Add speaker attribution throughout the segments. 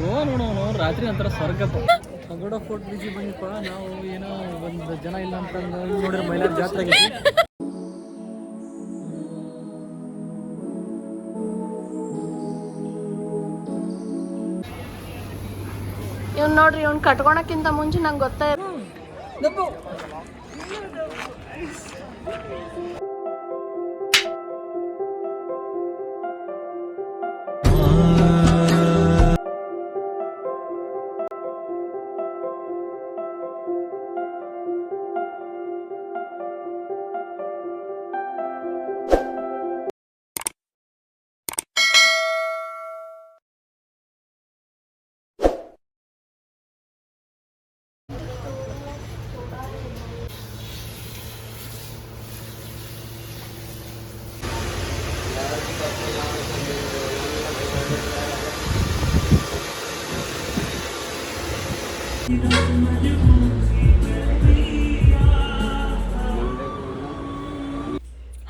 Speaker 1: ಗೋವಾ ನೋಡೋನು ರಾತ್ರಿ ಒಂಥರ ಸ್ವರ್ಗಪ್ಪ. ಪಗೋಡ ಫೋರ್ಟ್ ಬೀಚಿಗೆ ಬಂದಿಪ್ಪ ನಾವು. ಏನೋ ಒಂದು ಜನ ಇಲ್ಲ ಅಂತಂದು ನೋಡಿದ್ರೆ ಮೈಲಾರ ಜಾತ್ರೆ ಆಗೈತಿ.
Speaker 2: ಇವ್ನು ನೋಡ್ರಿ, ಇವ್ನು ಕಟ್ಕೊಳಕ್ಕಿಂತ ಮುಂಚೆ ನಂಗೆ ಗೊತ್ತಾಯಿರ.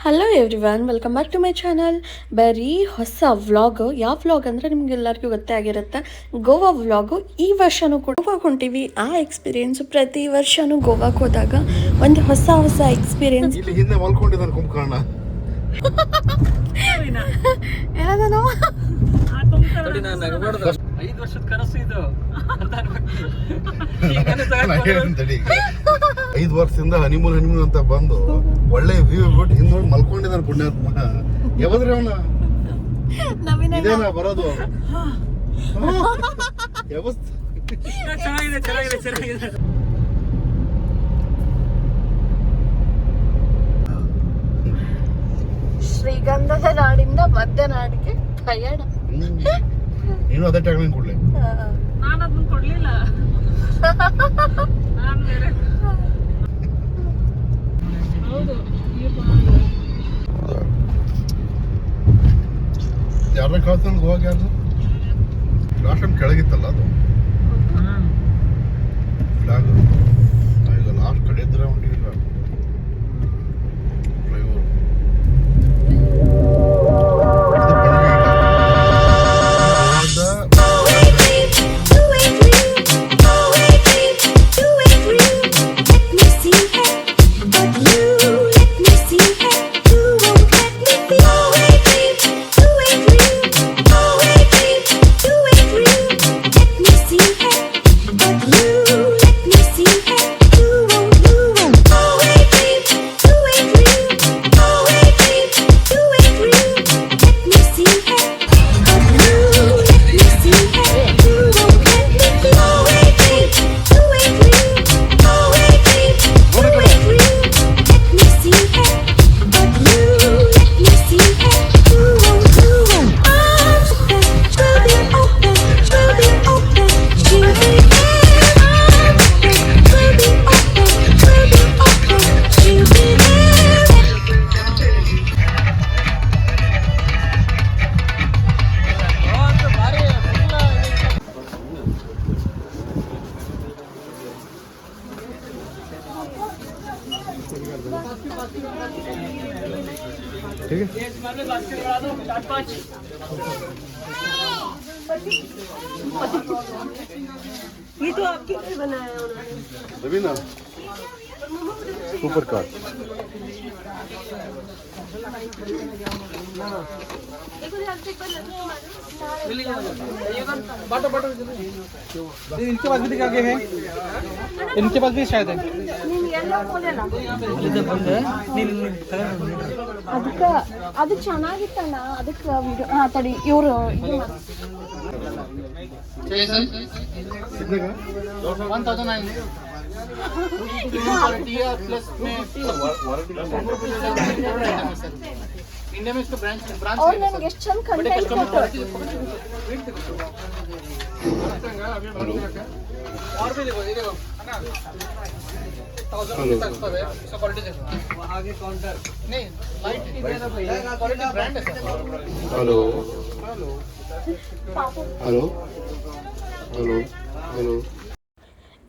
Speaker 2: Hello everyone, welcome back to my channel. ಬರೀ ಹೊಸ ವ್ಲಾಗ್. ಯಾವ ವ್ಲಾಗ್ ಅಂದರೆ ನಿಮ್ಗೆಲ್ಲರಿಗೂ ಗೊತ್ತೇ ಆಗಿರುತ್ತೆ, ಗೋವಾ ವ್ಲಾಗು. ಈ ವರ್ಷವೂ ಕೂಡ ಗೋವಾಗೆ ಹೊಂಟೀವಿ. ಆ ಎಕ್ಸ್ಪೀರಿಯೆನ್ಸು ಪ್ರತಿ ವರ್ಷವೂ ಗೋವಾಗೆ ಹೋದಾಗ ಒಂದು ಹೊಸ ಎಕ್ಸ್ಪೀರಿಯೆನ್ಸ್.
Speaker 3: ಹಿಂದೆ ಮಲ್ಕೊಂಡಿದ್ದಾನೆ ಕುಂಭಕರ್ಣ.
Speaker 2: ಏನದನೋ
Speaker 1: 5 ವರ್ಷದ ಕನಸು ಇದು.
Speaker 3: 5 ವರ್ಷದಿಂದ ಹನಿಮೂನ್ ಅಂತ ಬಂದು ಒಳ್ಳೆ ವ್ಯೂ ಬಿಟ್ಟು ಹಿಂದೋಗಿ ಮಲ್ಕೊಂಡಿದ್ದಾನೆ ಪುಣ್ಯಾತ್ಮ. ಯಾವದ್ರಿ ಅವನ ಇದೇನಾ ಬರೋದು?
Speaker 1: ಚೆನ್ನಾಗಿದೆ.
Speaker 2: ಶ್ರೀಗಂಧದ ನಾಡಿಂದ ಮಧ್ಯನಾಡಿಗೆ ಪ್ರಯಾಣ.
Speaker 3: ನೀನು ಅದೇ ಟೈಮಿಂಗ್ ಕೊಡ್ಲಿ.
Speaker 1: ನಾನು ಅದನ್ನ ಕೊಡ್ಲಿಲ್ಲ. ಹೌದು,
Speaker 3: ಯಾರ ಕಳ್ಸಂಗ್ ಹೋಗಿ ಯಾರು ಲಾಸ್ಟ್ ಟೈಮ್ ಕೆಳಗಿತ್ತಲ್ಲ ಅದು ಫ್ಲಾಗ್. ಈಗ ಲಾಸ್ಟ್ ಕಡೆ ಇದ್ರೆ ಹೊಂಟಿಲ್ಲ ಫ್ಲೈಓವರ್.
Speaker 2: ये तो आपके लिए बनाया
Speaker 3: रवीना सुपर कार.
Speaker 1: इनके पास भी आगे है, इनके पास भी शायद है.
Speaker 2: ಅದಕ್ಕೆ ಅದು ಚೆನ್ನಾಗಿತ್ತಣ್ಣ. ಅದಕ್ಕೆ ತಡಿ ಇವರು ಇದು
Speaker 3: कितने का?
Speaker 1: 1009 प्लस में इंडिया में इसका ब्रांच
Speaker 2: ಅವ್ರು ನನ್ಗೆ ಎಷ್ಟು ಚಂದ ಕಂಟೆಂಟ್ ಕೊಟ್ಟರು.
Speaker 1: और भी देखो, ये देखो ना 1000 तक सब है. इसका क्वालिटी देखो. आगे काउंटर नहीं लाइट क्वालिटी ब्रांड है.
Speaker 3: Hello hello hello hello.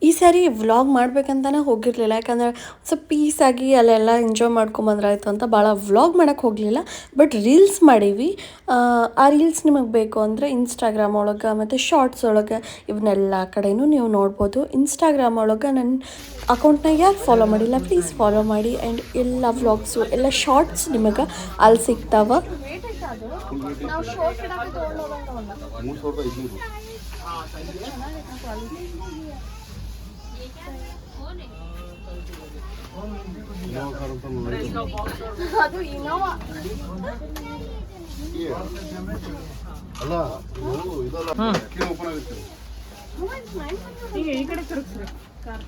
Speaker 2: ಈ ಸಾರಿ ವ್ಲಾಗ್ ಮಾಡ್ಬೇಕಂತಲೇ ಹೋಗಿರಲಿಲ್ಲ, ಯಾಕಂದರೆ ಸ್ವಲ್ಪ ಪೀಸಾಗಿ ಅಲ್ಲೆಲ್ಲ ಎಂಜಾಯ್ ಮಾಡ್ಕೊಂಬಂದ್ರಾಯ್ತು ಅಂತ ಭಾಳ ವ್ಲಾಗ್ ಮಾಡೋಕ್ಕೆ ಹೋಗಲಿಲ್ಲ. ಬಟ್ ರೀಲ್ಸ್ ಮಾಡೀವಿ. ಆ ರೀಲ್ಸ್ ನಿಮಗೆ ಬೇಕು ಅಂದರೆ ಇನ್ಸ್ಟಾಗ್ರಾಮ್ ಒಳಗೆ ಮತ್ತು ಶಾರ್ಟ್ಸ್ ಒಳಗೆ ಇವನ್ನೆಲ್ಲ ಕಡೆಯೂ ನೀವು ನೋಡ್ಬೋದು. ಇನ್ಸ್ಟಾಗ್ರಾಮ್ ಒಳಗೆ ನನ್ನ ಅಕೌಂಟ್ನಾಗ ಯಾರು ಫಾಲೋ ಮಾಡಿಲ್ಲ ಪ್ಲೀಸ್ ಫಾಲೋ ಮಾಡಿ. ಆ್ಯಂಡ್ ಎಲ್ಲ ವ್ಲಾಗ್ಸು ಎಲ್ಲ ಶಾರ್ಟ್ಸ್ ನಿಮಗೆ ಅಲ್ಲಿ ಸಿಗ್ತಾವ.
Speaker 3: ಅದು ಇನೋವಾ ಅಲ್ಲ ಇದಲ್ಲ ಓಪನ್ ಆಗುತ್ತೆ
Speaker 4: ಈಗ ಈ ಕಡೆ ತಿರುಗಿಸ್ರಿ ಕಾರ್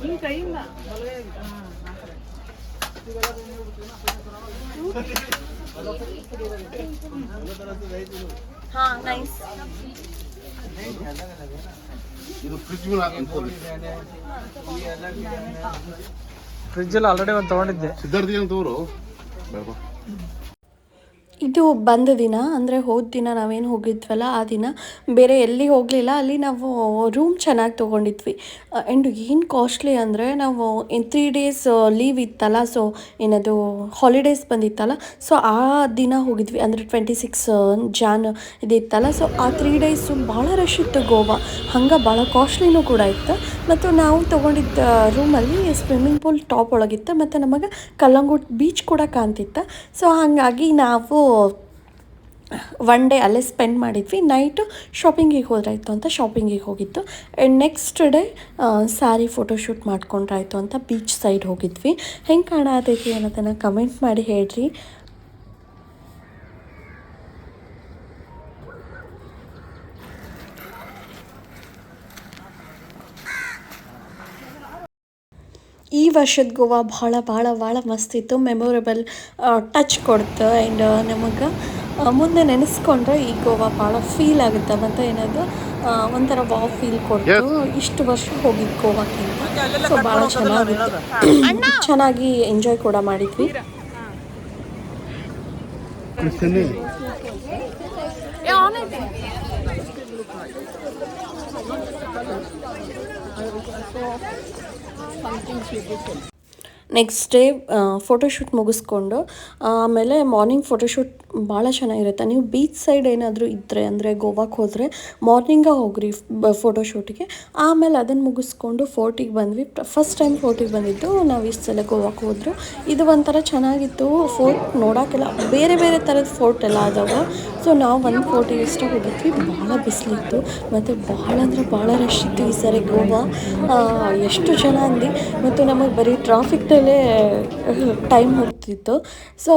Speaker 4: ಈ ಕೈಯಿಂದ
Speaker 2: ಹಾ ನೈಸ್.
Speaker 3: ಇದು ಫ್ರಿಜ್ ಮೇಲೆ ಹಾಕೊಂಡು
Speaker 1: ಫ್ರಿಜ್ಜಲ್ಲಿ ಆಲ್ರೆಡಿ ಒಂದು ತೊಗೊಂಡಿದ್ದೆ.
Speaker 3: ಸಿದ್ಧಾರ್ಥಿಗೆ ತೋರು ಬೇಡ.
Speaker 2: ಇದು ಬಂದ ದಿನ ಅಂದರೆ ಹೋದ ದಿನ ನಾವೇನು ಹೋಗಿದ್ವಲ್ಲ ಆ ದಿನ ಬೇರೆ ಎಲ್ಲಿ ಹೋಗಲಿಲ್ಲ. ಅಲ್ಲಿ ನಾವು ರೂಮ್ ಚೆನ್ನಾಗಿ ತೊಗೊಂಡಿದ್ವಿ. ಆ್ಯಂಡ್ ಏನು ಕಾಸ್ಟ್ಲಿ ಅಂದರೆ ನಾವು 3 days ಲೀವ್ ಇತ್ತಲ್ಲ, ಸೊ ಏನದು ಹಾಲಿಡೇಸ್ ಬಂದಿತ್ತಲ್ಲ, ಸೊ ಆ ದಿನ ಹೋಗಿದ್ವಿ. ಅಂದರೆ 26 ಜಾನ್ ಇದಿತ್ತಲ್ಲ, ಸೊ ಆ 3 days ಭಾಳ ರಶ್ ಇತ್ತು ಗೋವಾ. ಹಂಗೆ ಭಾಳ ಕಾಸ್ಟ್ಲಿನೂ ಕೂಡ ಇತ್ತು. ಮತ್ತು ನಾವು ತೊಗೊಂಡಿದ್ದ ರೂಮಲ್ಲಿ ಸ್ವಿಮ್ಮಿಂಗ್ ಪೂಲ್ ಟಾಪ್ ಒಳಗಿತ್ತು ಮತ್ತು ನಮಗೆ ಕಲ್ಲಂಗೂಟ್ ಬೀಚ್ ಕೂಡ ಕಾಣ್ತಿತ್ತು. ಸೊ ಹಾಗಾಗಿ ನಾವು 1 day ಅಲ್ಲೇ ಸ್ಪೆಂಡ್ ಮಾಡಿದ್ವಿ. ನೈಟು ಶಾಪಿಂಗಿಗೆ ಹೋದ್ರಾಯ್ತು ಅಂತ ಶಾಪಿಂಗಿಗೆ ಹೋಗಿತ್ತು. And next day saree photoshoot ಮಾಡ್ಕೊಂಡ್ರಾಯ್ತು ಅಂತ ಬೀಚ್ ಸೈಡ್ ಹೋಗಿದ್ವಿ. ಹೆಂಗೆ ಕಾಣತೈತಿ ಅನ್ನೋದನ್ನು ಕಮೆಂಟ್ ಮಾಡಿ ಹೇಳ್ರಿ. ಈ ವರ್ಷದ ಗೋವಾ ಭಾಳ ಭಾಳ ಭಾಳ ಮಸ್ತಿತ್ತು. ಮೆಮೊರೇಬಲ್ ಟಚ್ ಕೊಡ್ತು. ಆ್ಯಂಡ್ ನಮಗೆ ಮುಂದೆ ನೆನೆಸ್ಕೊಂಡ್ರೆ ಈ ಗೋವಾ ಭಾಳ ಫೀಲ್ ಆಗುತ್ತೆ. ಮತ್ತು ಏನದು ಒಂಥರ ವಾವ್ ಫೀಲ್ ಕೊಡ್ತು. ಇಷ್ಟು ವರ್ಷ ಹೋಗಿದ್ದು ಗೋವಾಕ್ಕಿಂತ. ಸೊ ಭಾಳ ಚೆನ್ನಾಗಿತ್ತು. ಚೆನ್ನಾಗಿ ಎಂಜಾಯ್ ಕೂಡ ಮಾಡಿದ್ವಿ. ನೆಕ್ಸ್ಟ್ ಡೇ ಫೋಟೋಶೂಟ್ ಮುಗಿಸ್ಕೊಂಡು ಆಮೇಲೆ ಮಾರ್ನಿಂಗ್ ಫೋಟೋಶೂಟ್ ಭಾಳ ಚೆನ್ನಾಗಿರುತ್ತೆ. ನೀವು ಬೀಚ್ ಸೈಡ್ ಏನಾದರೂ ಇದ್ದರೆ ಅಂದರೆ ಗೋವಾಕ್ಕೆ ಹೋದರೆ ಮಾರ್ನಿಂಗೇ ಹೋಗ್ರಿ ಫೋಟೋಶೂಟಿಗೆ. ಆಮೇಲೆ ಅದನ್ನು ಮುಗಿಸ್ಕೊಂಡು ಫೋರ್ಟಿಗೆ ಬಂದ್ವಿ. ಫಸ್ಟ್ ಟೈಮ್ ಫೋರ್ಟಿಗೆ ಬಂದಿದ್ದು ನಾವು ಇಷ್ಟು ಸಲ ಗೋವಾಕ್ಕೆ ಹೋದ್ರು. ಇದು ಒಂಥರ ಚೆನ್ನಾಗಿತ್ತು. ಫೋರ್ಟ್ ನೋಡೋಕ್ಕೆಲ್ಲ ಬೇರೆ ಬೇರೆ ಥರದ ಫೋರ್ಟ್ ಎಲ್ಲ ಅದಾವೆ. ಸೊ ನಾವು ಒಂದು ಫೋರ್ಟಿಗೆ ಇಷ್ಟ ಹೋಗಿದ್ವಿ. ಭಾಳ ಬಿಸಿಲಿತ್ತು ಮತ್ತು ಭಾಳ ಅಂದರೆ ಭಾಳ ರಶ್ ಇತ್ತು ಈ ಸರಿ ಗೋವಾ. ಎಷ್ಟು ಜನ ಅಂದು ಮತ್ತು ನಮಗೆ ಬರೀ ಟ್ರಾಫಿಕ್ನಲ್ಲೇ ಟೈಮ್ ಹೋಗ್ತಿತ್ತು. ಸೊ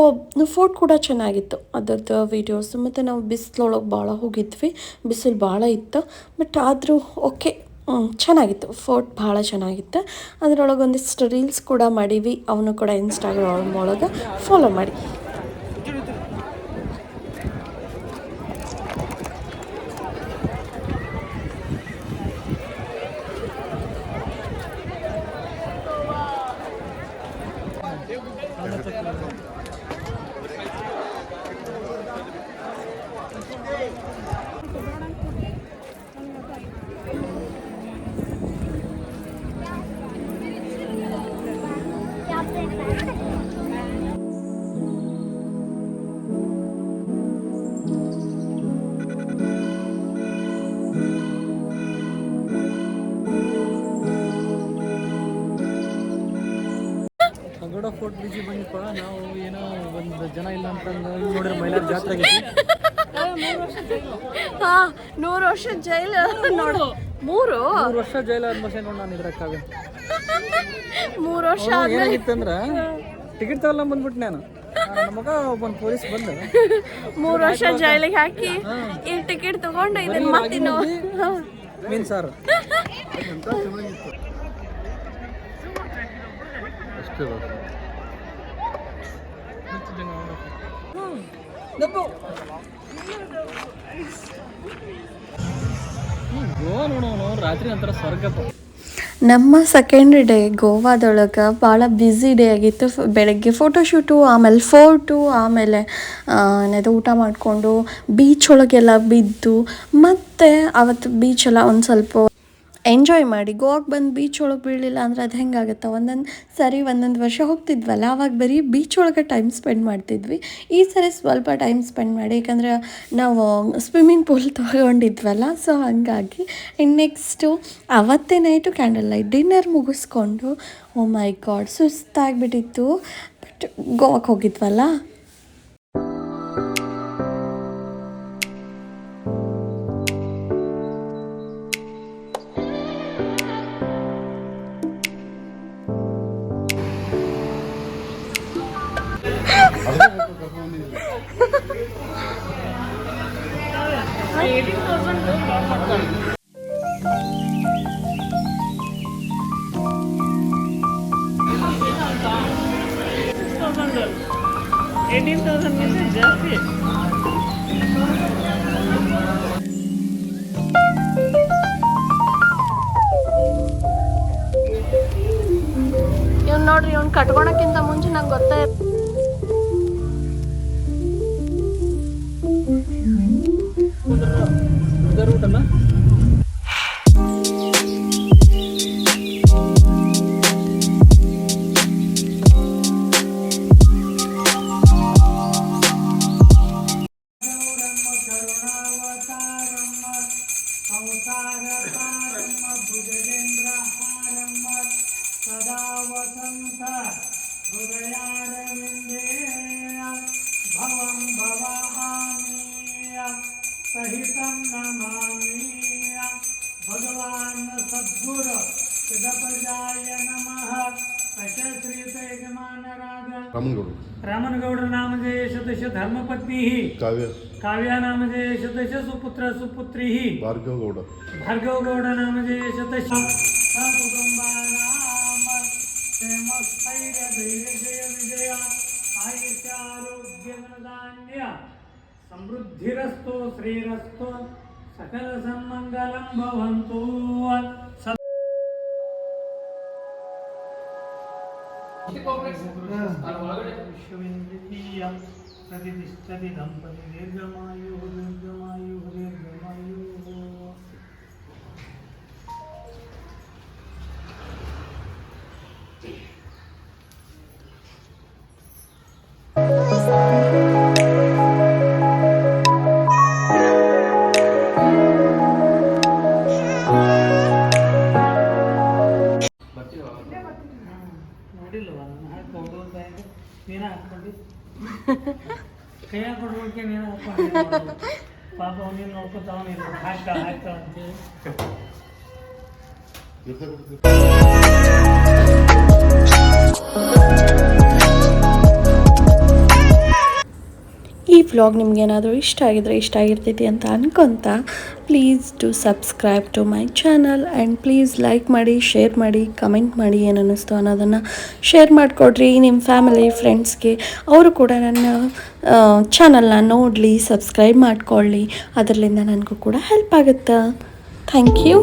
Speaker 2: ಫೋರ್ಟ್ ಕೂಡ ಚೆನ್ನಾಗಿತ್ತು, ಅದರದ್ದು ವೀಡಿಯೋಸು. ಮತ್ತು ನಾವು ಬಿಸಿಲೊಳಗೆ ಭಾಳ ಹೋಗಿದ್ವಿ, ಬಿಸಿಲು ಭಾಳ ಇತ್ತು. ಬಟ್ ಆದರೂ ಓಕೆ, ಚೆನ್ನಾಗಿತ್ತು. ಫೋರ್ಟ್ ಭಾಳ ಚೆನ್ನಾಗಿತ್ತು. ಅದರೊಳಗೆ ಒಂದಿಷ್ಟು ರೀಲ್ಸ್ ಕೂಡ ಮಾಡೀವಿ. ಅವನು ಕೂಡ ಇನ್ಸ್ಟಾಗ್ರಾಮ್ ಒಳಗೆ ಫಾಲೋ ಮಾಡಿ.
Speaker 1: ಪಗೋಡ ಫೋರ್ಟ್ ಬೀಚಿಗೆ ಬಂದಿಪ್ಪ. ನಾವು ಏನೋ ಒಂದು ಜನ ಇಲ್ಲ ಅಂತಂದು ನೋಡಿದ್ರೆ ಮೈಲಾರ ಜಾತ್ರೆಗೆ
Speaker 2: 100 ವರ್ಷ ಜೈಲು ನೋಡು. 3
Speaker 1: ವರ್ಷ ಜೈಲು ಆದ್ಮೇಲೆ ನೋಡಿ ನಾನು ಇದ್ರಕ್ಕಾಗ
Speaker 2: 3 ವರ್ಷ
Speaker 1: ಏನಾಗಿತ್ತಂದ್ರೆ ಟಿಕೆಟ್ ತಗೊಲ್ಲ ಬಂದ್ಬಿಟ್ಟು ನಾನು ನಮಗ ಒಬ್ಬನ್ ಪೊಲೀಸ್ ಬಂದು
Speaker 2: 3 ವರ್ಷ ಜೈಲಿಗೆ ಹಾಕಿ ಈ ಟಿಕೆಟ್ ತಗೊಂಡು ಇದನ್ನ ಮತ್ತಿನ್ನು
Speaker 1: ಮೀನ್ ಸಾರು
Speaker 3: ಅಷ್ಟೇ.
Speaker 1: ಗೋವಾ ನೋಡೋನು ರಾತ್ರಿ ಒಂಥರ ಸ್ವರ್ಗಪ್ಪ.
Speaker 2: ನಮ್ಮ ಸೆಕೆಂಡ್ ಡೇ ಗೋವಾದೊಳಗೆ ಭಾಳ ಬ್ಯುಸಿ ಡೇ ಆಗಿತ್ತು. ಬೆಳಗ್ಗೆ ಫೋಟೋಶೂಟು, ಆಮೇಲೆ ಫೋರ್ಟು, ಆಮೇಲೆ ಏನಾದ್ರು ಊಟ ಮಾಡಿಕೊಂಡು ಬೀಚ್ ಒಳಗೆಲ್ಲ ಬಿದ್ದು, ಮತ್ತು ಅವತ್ತು ಬೀಚೆಲ್ಲ ಒಂದು ಸ್ವಲ್ಪ ಎಂಜಾಯ್ ಮಾಡಿ ಗೋವಾಗೆ ಬಂದು ಬೀಚ್ ಒಳಗೆ ಬೀಳಲಿಲ್ಲ ಅಂದರೆ ಅದು ಹೆಂಗಾಗುತ್ತೆ. ಒಂದೊಂದು ವರ್ಷ ಹೋಗ್ತಿದ್ವಲ್ಲ, ಆವಾಗ ಬರೀ ಬೀಚ್ ಒಳಗೆ ಟೈಮ್ ಸ್ಪೆಂಡ್ ಮಾಡ್ತಿದ್ವಿ. ಈ ಸರಿ ಸ್ವಲ್ಪ ಟೈಮ್ ಸ್ಪೆಂಡ್ ಮಾಡಿ, ಯಾಕಂದರೆ ನಾವು ಸ್ವಿಮ್ಮಿಂಗ್ ಪೂಲ್ ತೊಗೊಂಡಿದ್ವಲ್ಲ, ಸೊ ಹಾಗಾಗಿ ನೆಕ್ಸ್ಟು ಅವತ್ತೇ ನೈಟು ಕ್ಯಾಂಡಲ್ ಲೈಟ್ ಡಿನ್ನರ್ ಮುಗಿಸ್ಕೊಂಡು, ಓ ಮೈ ಗಾಡ್ ಸುಸ್ತಾಗಿಬಿಟ್ಟಿತ್ತು. ಬಟ್ ಗೋವಾಕ್ಕೆ ಹೋಗಿದ್ವಲ್ಲ.
Speaker 4: ಜಾಸ್ತಿ.
Speaker 2: ಇವ್ನು ನೋಡ್ರಿ, ಇವ್ನು ಕಟ್ಕೊಳಕ್ಕಿಂತ ಮುಂಚೆ ನಂಗೆ ಗೊತ್ತಾಯ್ತು.
Speaker 5: सहितं नमामि भगवान् सद्गुरु सिद्धप्रजाय नमः। श्रीते रामनगौड़ नामजे शतश धर्मपत्नी काव्या नामजे शतश सुपुत्र सुपुत्री भार्गव गौड़ नामजे शतश सकुटुम्बानां क्षेमस्थैर्य धैर्य जय विजय आयुष्यारोग्यधनधान्य समृद्धिरस्तु श्रीरस्तु सकल सन्मंगलं भवन्तु। विश्वविन्द्रिय प्रतिष्ठति दंपति दीर्घमायु दीर्घमायु दीर्घमायु। ನೀನು ಹಾಕ್ಕೊಂಡು ಕೈಯ ಕೊಡ್ಬೇಕೆ, ನೀನು ಹಾಕ್ಕೊಂಡು ಪಾಪ ನೀನು ನೋಡ್ಕೊತಾವನಿಲ್ಲ ಹಾಕ್ತಾ ಅಂತೇಳಿ.
Speaker 2: ಈ ವ್ಲಾಗ್ ನಿಮ್ಗೇನಾದರೂ ಇಷ್ಟ ಆಗಿರ್ತೈತಿ ಅಂತ ಅನ್ಕೊತ, please do subscribe to my channel and please like ಮಾಡಿ, ಶೇರ್ ಮಾಡಿ, ಕಮೆಂಟ್ ಮಾಡಿ, ಏನು ಅನ್ನಿಸ್ತು ಅನ್ನೋದನ್ನು ಶೇರ್ ಮಾಡಿಕೊಡ್ರಿ ನಿಮ್ಮ ಫ್ಯಾಮಿಲಿ ಫ್ರೆಂಡ್ಸ್ಗೆ. ಅವರು ಕೂಡ ನನ್ನ ಚಾನಲ್ನ ನೋಡಲಿ, ಸಬ್ಸ್ಕ್ರೈಬ್ ಮಾಡ್ಕೊಳ್ಳಿ. ಅದರಿಂದ ನನಗೂ ಕೂಡ ಹೆಲ್ಪ್ ಆಗುತ್ತೆ. Thank you.